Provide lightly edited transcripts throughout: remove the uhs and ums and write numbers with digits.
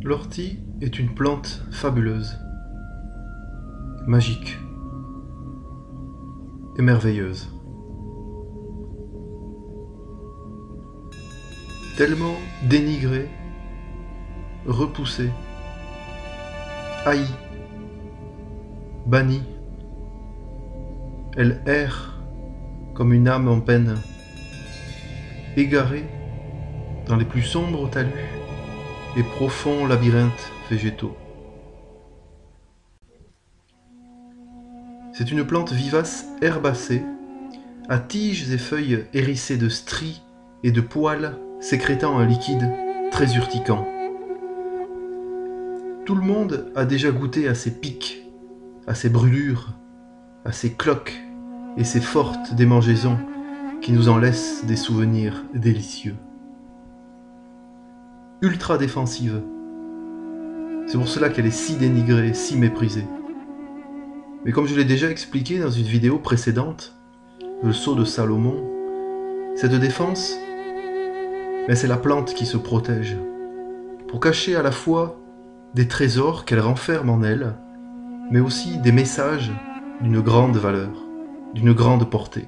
L'ortie est une plante fabuleuse, magique et merveilleuse. Tellement dénigrée, repoussée, haïe, bannie, elle erre comme une âme en peine, égarée dans les plus sombres talus et profonds labyrinthes végétaux. C'est une plante vivace herbacée, à tiges et feuilles hérissées de stries et de poils sécrétant un liquide très urticant. Tout le monde a déjà goûté à ces pics, à ces brûlures, à ces cloques et ces fortes démangeaisons qui nous en laissent des souvenirs délicieux. Ultra défensive. C'est pour cela qu'elle est si dénigrée, si méprisée. Mais comme je l'ai déjà expliqué dans une vidéo précédente, le sceau de Salomon, cette défense, c'est la plante qui se protège, pour cacher à la fois des trésors qu'elle renferme en elle, mais aussi des messages d'une grande valeur, d'une grande portée.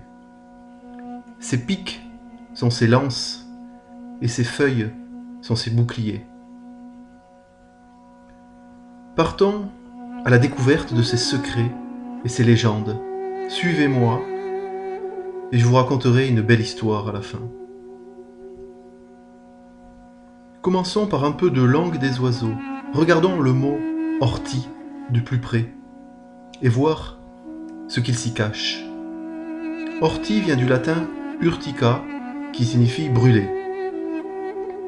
Ses pics sont ses lances, et ses feuilles sont ses boucliers. Partons à la découverte de ses secrets et ses légendes. Suivez-moi, et je vous raconterai une belle histoire à la fin. Commençons par un peu de langue des oiseaux. Regardons le mot « ortie » de plus près, et voir ce qu'il s'y cache. Ortie vient du latin « urtica », qui signifie « brûler ».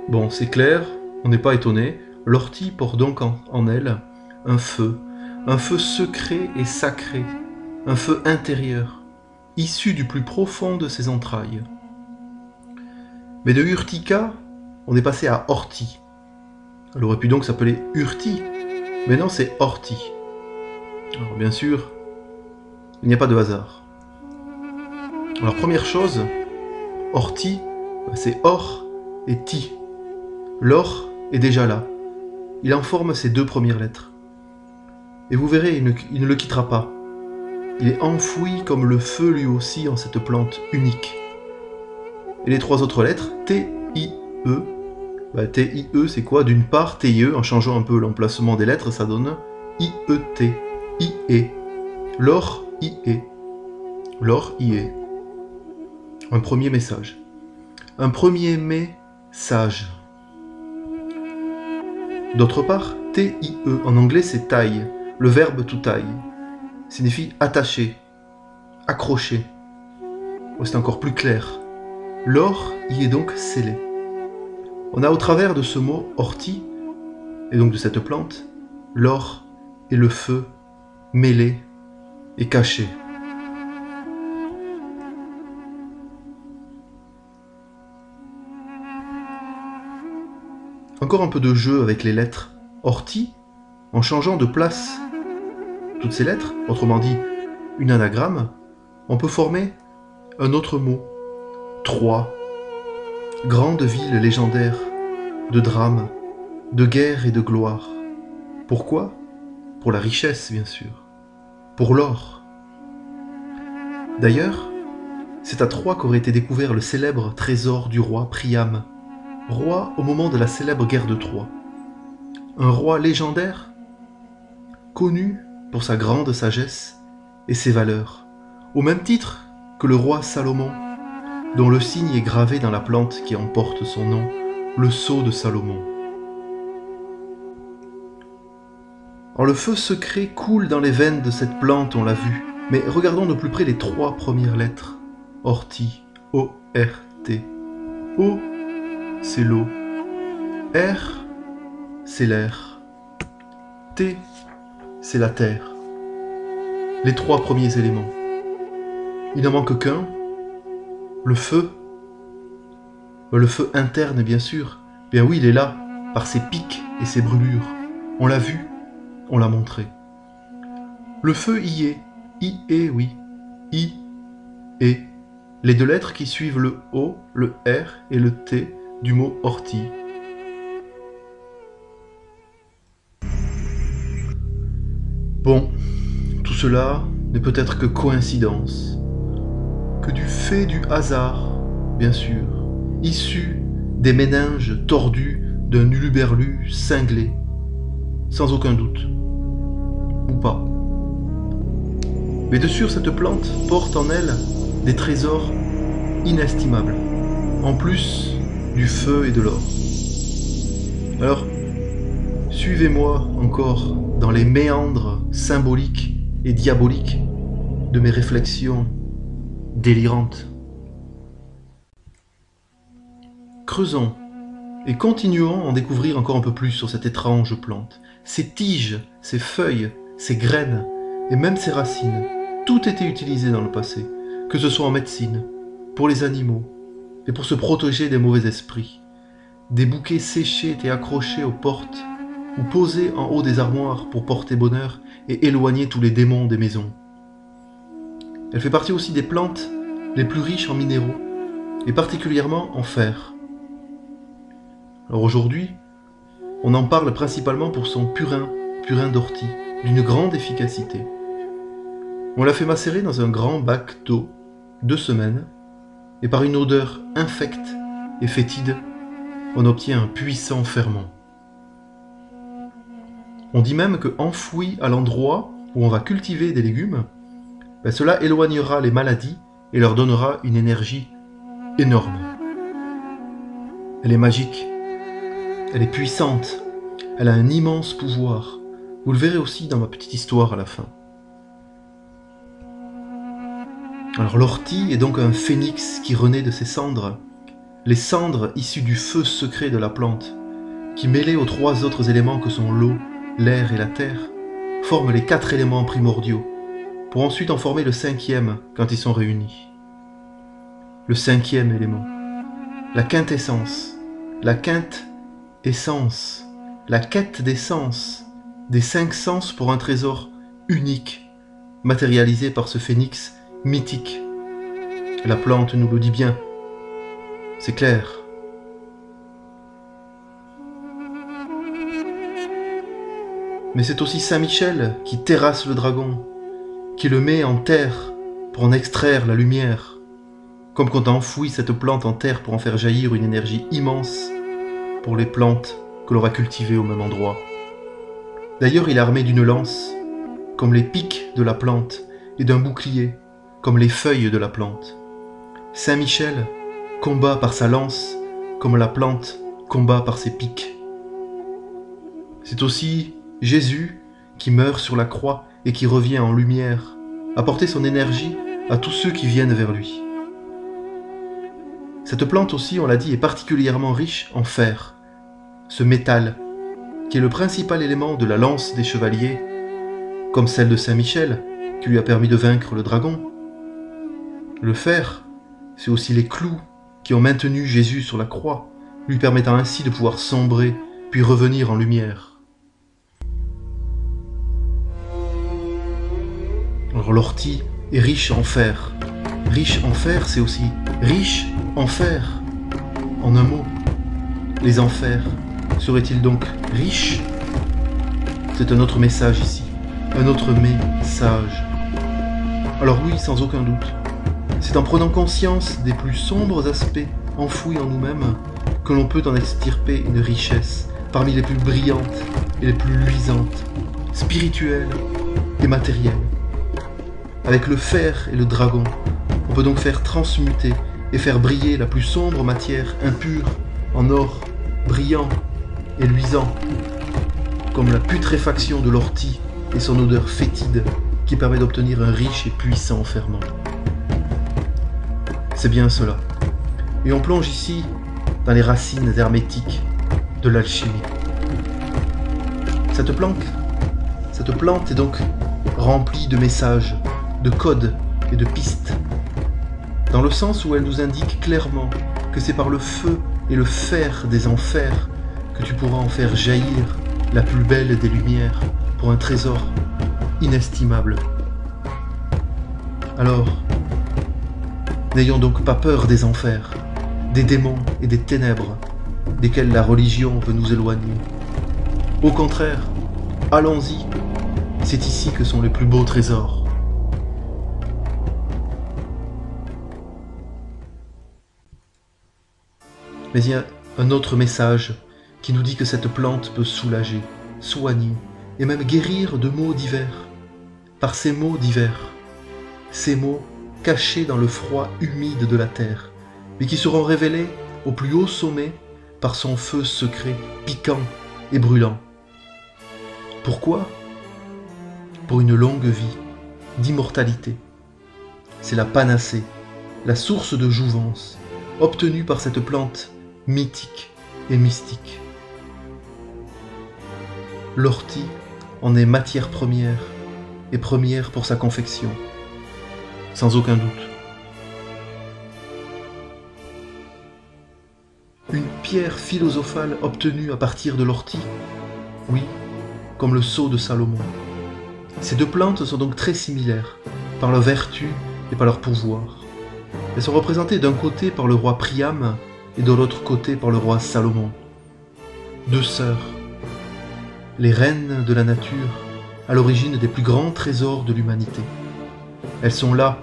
Bon, c'est clair, on n'est pas étonné, l'ortie porte donc en elle un feu secret et sacré, un feu intérieur, issu du plus profond de ses entrailles. Mais de urtica, on est passé à ortie. Elle aurait pu donc s'appeler urtie, mais non, c'est ortie. Alors bien sûr, il n'y a pas de hasard. Alors première chose, ortie, c'est or et ti. L'or est déjà là. Il en forme ses deux premières lettres. Et vous verrez, il ne le quittera pas. Il est enfoui comme le feu lui aussi en cette plante unique. Et les trois autres lettres, T-I-E, T-I-E c'est quoi? D'une part, T-I-E, en changeant un peu l'emplacement des lettres, ça donne I-E-T, I-E. L'or, I-E. L'or, I-E. Un premier message. Un premier message. D'autre part, T-I-E, en anglais c'est taille. Le verbe to tie signifie attacher, accrocher. C'est encore plus clair. L'or y est donc scellé. On a au travers de ce mot ortie, et donc de cette plante, l'or et le feu mêlés et cachés. Encore un peu de jeu avec les lettres. Ortie, en changeant de place toutes ces lettres, autrement dit une anagramme, on peut former un autre mot. Troie, grande ville légendaire, de drames, de guerre et de gloire. Pourquoi? Pour la richesse, bien sûr. Pour l'or. D'ailleurs, c'est à Troie qu'aurait été découvert le célèbre trésor du roi Priam, roi au moment de la célèbre guerre de Troie. Un roi légendaire, connu pour sa grande sagesse et ses valeurs, au même titre que le roi Salomon, dont le signe est gravé dans la plante qui en porte son nom, le sceau de Salomon. Alors le feu secret coule dans les veines de cette plante, on l'a vu, mais regardons de plus près les trois premières lettres. Ortie, O-R-T. O, c'est l'eau. R, c'est l'air. T, c'est la terre. Les trois premiers éléments. Il n'en manque qu'un, le feu. Le feu interne, bien sûr. Bien oui, il est là, par ses pics et ses brûlures. On l'a vu, on l'a montré. Le feu y est. I-E, oui. I-E. Les deux lettres qui suivent le O, le R et le T du mot ortie. Bon, tout cela n'est peut-être que coïncidence, que du fait du hasard, bien sûr, issu des méninges tordus d'un uluberlu cinglé, sans aucun doute, ou pas. Mais de sûr, cette plante porte en elle des trésors inestimables, en plus du feu et de l'or. Alors, suivez-moi encore dans les méandres symboliques et diaboliques de mes réflexions délirantes. Creusons et continuons à en découvrir encore un peu plus sur cette étrange plante. Ses tiges, ses feuilles, ses graines et même ses racines, tout était utilisé dans le passé, que ce soit en médecine, pour les animaux et pour se protéger des mauvais esprits. Des bouquets séchés étaient accrochés aux portes ou posés en haut des armoires pour porter bonheur et éloigner tous les démons des maisons. Elle fait partie aussi des plantes les plus riches en minéraux et particulièrement en fer. Alors aujourd'hui, on en parle principalement pour son purin d'ortie, d'une grande efficacité. On l'a fait macérer dans un grand bac d'eau 2 semaines, et par une odeur infecte et fétide, on obtient un puissant ferment. On dit même que enfoui à l'endroit où on va cultiver des légumes, cela éloignera les maladies et leur donnera une énergie énorme. Elle est magique, elle est puissante, elle a un immense pouvoir. Vous le verrez aussi dans ma petite histoire à la fin. Alors l'ortie est donc un phénix qui renaît de ses cendres, les cendres issues du feu secret de la plante, qui mêlées aux 3 autres éléments que sont l'eau, l'air et la terre, forment les 4 éléments primordiaux, pour ensuite en former le 5e quand ils sont réunis. Le 5e élément, la quintessence, la quinte-essence, la quête des sens, des 5 sens pour un trésor unique, matérialisé par ce phénix mythique. La plante nous le dit bien, c'est clair. Mais c'est aussi Saint Michel qui terrasse le dragon, qui le met en terre pour en extraire la lumière, comme quand on enfouit cette plante en terre pour en faire jaillir une énergie immense pour les plantes que l'on va cultiver au même endroit. D'ailleurs, il est armé d'une lance, comme les pics de la plante, et d'un bouclier, comme les feuilles de la plante. Saint Michel combat par sa lance, comme la plante combat par ses pics. C'est aussi Jésus qui meurt sur la croix et qui revient en lumière, apporter son énergie à tous ceux qui viennent vers lui. Cette plante aussi, on l'a dit, est particulièrement riche en fer, ce métal, qui est le principal élément de la lance des chevaliers, comme celle de Saint Michel, qui lui a permis de vaincre le dragon. Le fer, c'est aussi les clous qui ont maintenu Jésus sur la croix, lui permettant ainsi de pouvoir sombrer, puis revenir en lumière. Alors l'ortie est riche en fer. Riche en fer, c'est aussi riche en fer. En un mot, les enfers seraient-ils donc riches? C'est un autre message ici, un autre message. Alors oui, sans aucun doute, c'est en prenant conscience des plus sombres aspects enfouis en nous-mêmes que l'on peut en extirper une richesse parmi les plus brillantes et les plus luisantes, spirituelles et matérielles. Avec le fer et le dragon, on peut donc faire transmuter et faire briller la plus sombre matière impure en or brillant et luisant, comme la putréfaction de l'ortie et son odeur fétide qui permet d'obtenir un riche et puissant ferment. C'est bien cela. Et on plonge ici dans les racines hermétiques de l'alchimie. Cette plante est donc remplie de messages, de codes et de pistes, dans le sens où elle nous indique clairement que c'est par le feu et le fer des enfers que tu pourras en faire jaillir la plus belle des lumières pour un trésor inestimable. Alors, n'ayons donc pas peur des enfers, des démons et des ténèbres, desquels la religion veut nous éloigner. Au contraire, allons-y, C'est ici que sont les plus beaux trésors. Mais il y a un autre message qui nous dit que cette plante peut soulager, soigner et même guérir de maux divers. Par ces maux divers, ces maux cachés dans le froid humide de la terre, mais qui seront révélés au plus haut sommet par son feu secret, piquant et brûlant. Pourquoi ? Pour une longue vie d'immortalité. C'est la panacée, la source de jouvence, obtenue par cette plante mythique et mystique. L'ortie en est matière première et première pour sa confection, sans aucun doute. Une pierre philosophale obtenue à partir de l'ortie, oui, comme le sceau de Salomon. Ces deux plantes sont donc très similaires, par leur vertu et par leur pouvoir. Elles sont représentées d'un côté par le roi Priam et de l'autre côté par le roi Salomon. Deux sœurs, les reines de la nature, à l'origine des plus grands trésors de l'humanité. Elles sont là,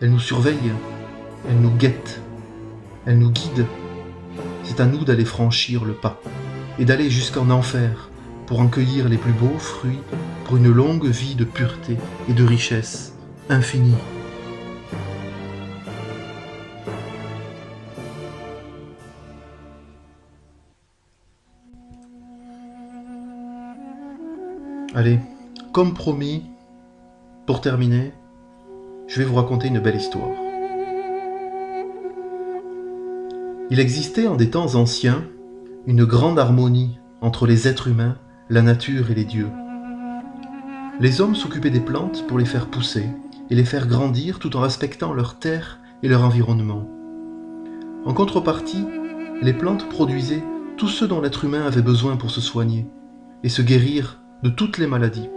elles nous surveillent, elles nous guettent, elles nous guident. C'est à nous d'aller franchir le pas et d'aller jusqu'en enfer pour en cueillir les plus beaux fruits pour une longue vie de pureté et de richesse infinie. Allez, comme promis, pour terminer, je vais vous raconter une belle histoire. Il existait en des temps anciens une grande harmonie entre les êtres humains, la nature et les dieux. Les hommes s'occupaient des plantes pour les faire pousser et les faire grandir tout en respectant leur terre et leur environnement. En contrepartie, les plantes produisaient tout ce dont l'être humain avait besoin pour se soigner et se guérir de toutes les maladies.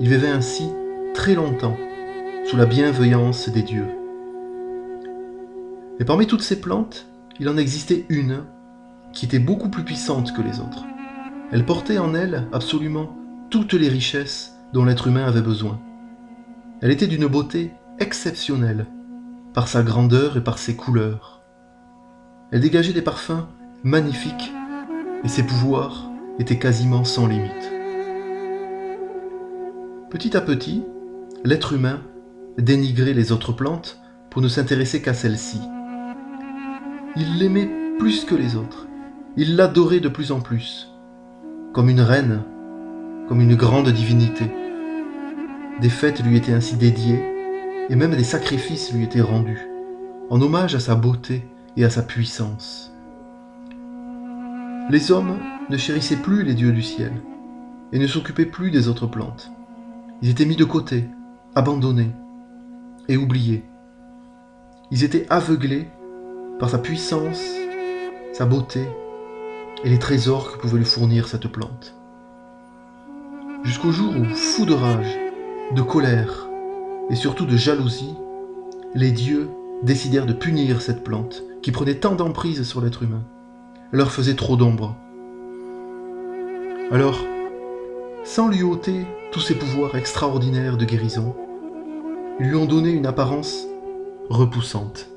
Il vivait ainsi très longtemps, sous la bienveillance des dieux. Et parmi toutes ces plantes, il en existait une qui était beaucoup plus puissante que les autres. Elle portait en elle absolument toutes les richesses dont l'être humain avait besoin. Elle était d'une beauté exceptionnelle, par sa grandeur et par ses couleurs. Elle dégageait des parfums magnifiques et ses pouvoirs étaient quasiment sans limite. Petit à petit, l'être humain dénigrait les autres plantes pour ne s'intéresser qu'à celle-ci. Il l'aimait plus que les autres. Il l'adorait de plus en plus, comme une reine, comme une grande divinité. Des fêtes lui étaient ainsi dédiées, et même des sacrifices lui étaient rendus, en hommage à sa beauté et à sa puissance. Les hommes ne chérissaient plus les dieux du ciel, et ne s'occupaient plus des autres plantes. Ils étaient mis de côté, abandonnés et oubliés. Ils étaient aveuglés par sa puissance, sa beauté et les trésors que pouvait lui fournir cette plante. Jusqu'au jour où, fous de rage, de colère et surtout de jalousie, les dieux décidèrent de punir cette plante qui prenait tant d'emprise sur l'être humain. Elle leur faisait trop d'ombre. Alors, sans lui ôter tous ses pouvoirs extraordinaires de guérison, ils lui ont donné une apparence repoussante.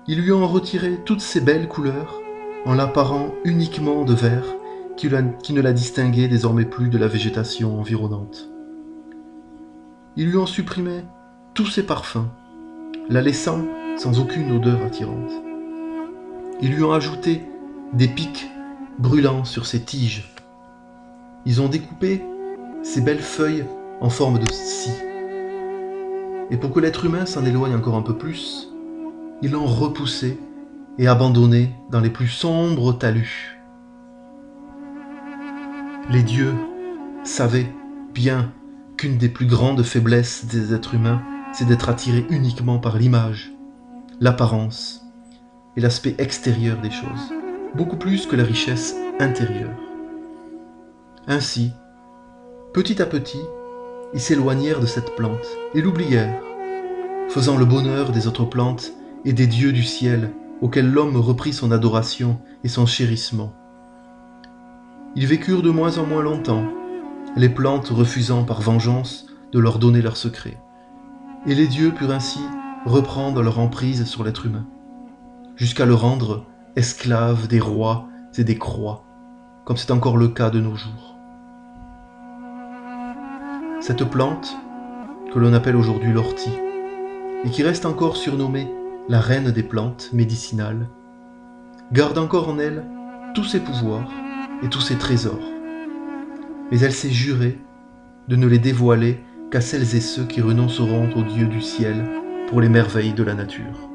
Ils lui ont retiré toutes ses belles couleurs en l'apparant uniquement de vert qui ne la distinguait désormais plus de la végétation environnante. Ils lui ont supprimé tous ses parfums, la laissant sans aucune odeur attirante. Ils lui ont ajouté des pics brûlants sur ses tiges. Ils ont découpé ses belles feuilles en forme de scie. Et pour que l'être humain s'en éloigne encore un peu plus, ils l'ont repoussé et abandonné dans les plus sombres talus. Les dieux savaient bien qu'une des plus grandes faiblesses des êtres humains, c'est d'être attirés uniquement par l'image, l'apparence et l'aspect extérieur des choses, beaucoup plus que la richesse intérieure. Ainsi, petit à petit, ils s'éloignèrent de cette plante et l'oublièrent, faisant le bonheur des autres plantes et des dieux du ciel auxquels l'homme reprit son adoration et son chérissement. Ils vécurent de moins en moins longtemps, les plantes refusant par vengeance de leur donner leurs secrets. Et les dieux purent ainsi reprendre leur emprise sur l'être humain, jusqu'à le rendre esclave des rois et des croix, comme c'est encore le cas de nos jours. Cette plante, que l'on appelle aujourd'hui l'ortie, et qui reste encore surnommée la reine des plantes médicinales, garde encore en elle tous ses pouvoirs et tous ses trésors. Mais elle s'est jurée de ne les dévoiler qu'à celles et ceux qui renonceront au Dieu du ciel pour les merveilles de la nature.